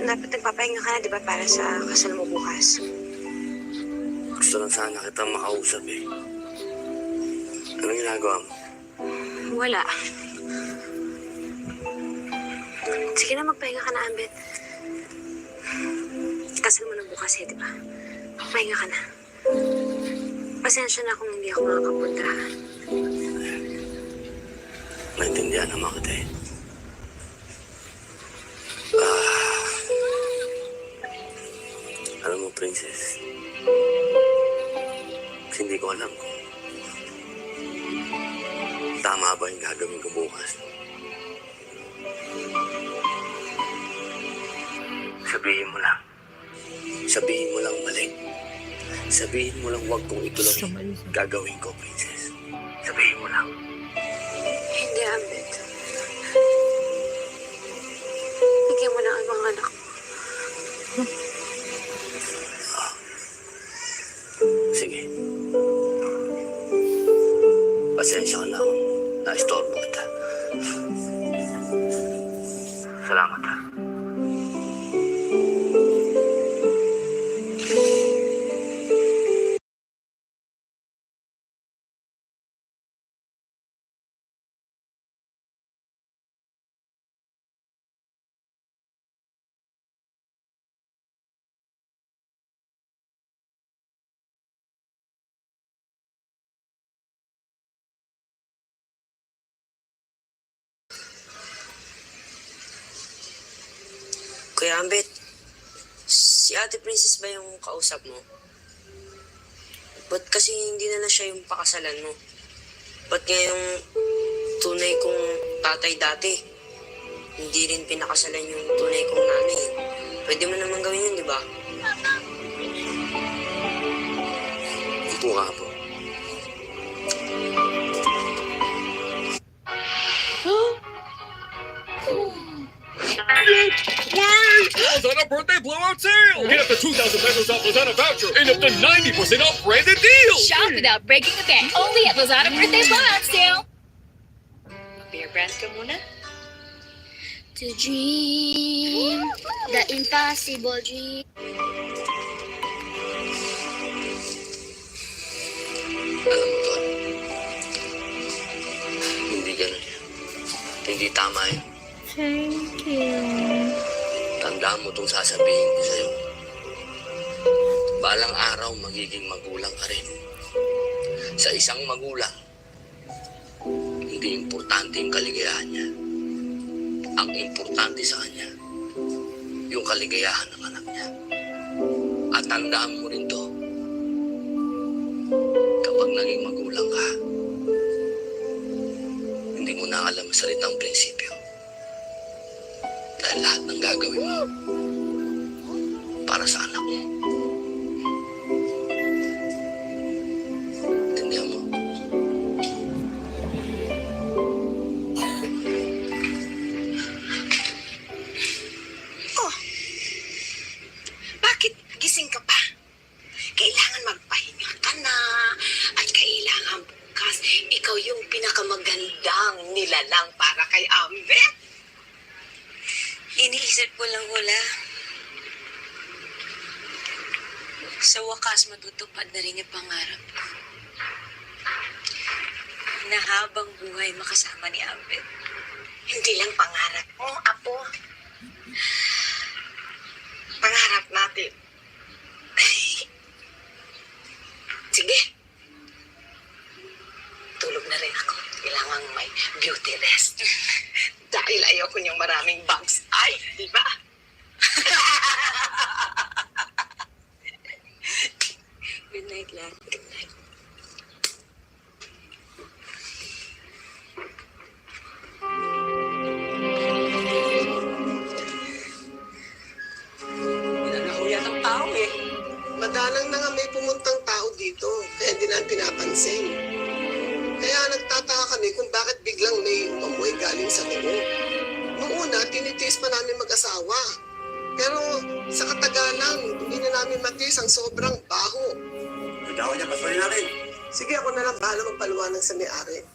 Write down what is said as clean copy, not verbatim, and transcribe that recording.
Dapat nagpapahinga ka na, di ba, para sa kasal mo bukas? Gusto lang sana kita makausap eh. Anong ginagawa mo? Wala. Sige na, magpahinga ka na, Ambet. Kasal mo na bukas eh, di ba? Magpahinga ka na. Pasensya na kung hindi ako makakapunta. Naintindihan naman kita eh. Alam mo, Princess, hindi ko alam kung tama ba yung gagawin ko bukas. Sabihin mo lang. Sabihin mo lang mali. Sabihin mo lang wag kong ituloy gagawin ko, Princess. Sabihin mo lang. Hindi, Ambet. Bigyan mo lang ang mga anak mo. Sige. Pasensya ka na kung na-istorbo kita. Salamat ha. Kuya Ambet, si Ate Princess ba yung kausap mo? Ba't kasi hindi na siya yung pakasalan mo? Ba't nga yung tunay kong tatay dati? Hindi rin pinakasalan yung tunay kong nanay. Pwede mo naman gawin yun, di ba? Upo ka po. Lazada birthday blowout sale! Get up to 2,000 pesos off Lazada voucher and up to 90% off branded deals! Shop without breaking the bank. Only at Lazada Birthday Blowout Sale. Beer brand ka muna? To dream the impossible dream. Alam mo, Tol, hindi ganun yan. Hindi tama yun. Thank you. Tandaan mo itong sasabihin ko sa'yo. Balang araw, magiging magulang ka rin. Sa isang magulang, hindi importante yung kaligayahan niya. Ang importante sa kanya, yung kaligayahan ng anak niya. At tandaan mo rin to, kapag naging magulang ka, hindi mo na alam ang salitang prinsipyo. Dahil lahat ng gagawin mo para sa anak mo. Tindihan mo? Oh, bakit gising ka pa? Kailangan magpahinga ka na at kailangan bukas ikaw yung pinakamagandang nilalang para kay Ambet. Iniisip ko lang, Hula. Sa wakas, matutupad na rin yung pangarap ko. Na habang buhay makasama ni Ambet. Hindi lang pangarap mo, Apo. Pangarap natin. Sige. Tulog na rin ako. Kailangan may beauty rest. Dahil ayoko niyong maraming bugs. Ay, di ba? Good night, lad. Good night. Wala na ho yatang tao eh. Madalang na nga may pumuntang tao dito, kaya hindi na pinapansin. Kaya nagtataka kami kung bakit biglang may umamoy galing sa tubo. Noong una, tinitiis pa namin mag-asawa. Pero sa katagalan, hindi na namin matiis ang sobrang baho. Nagawa niya, pasunin natin. Sige, ako na lang bahala magpaliwanag sa may-ari.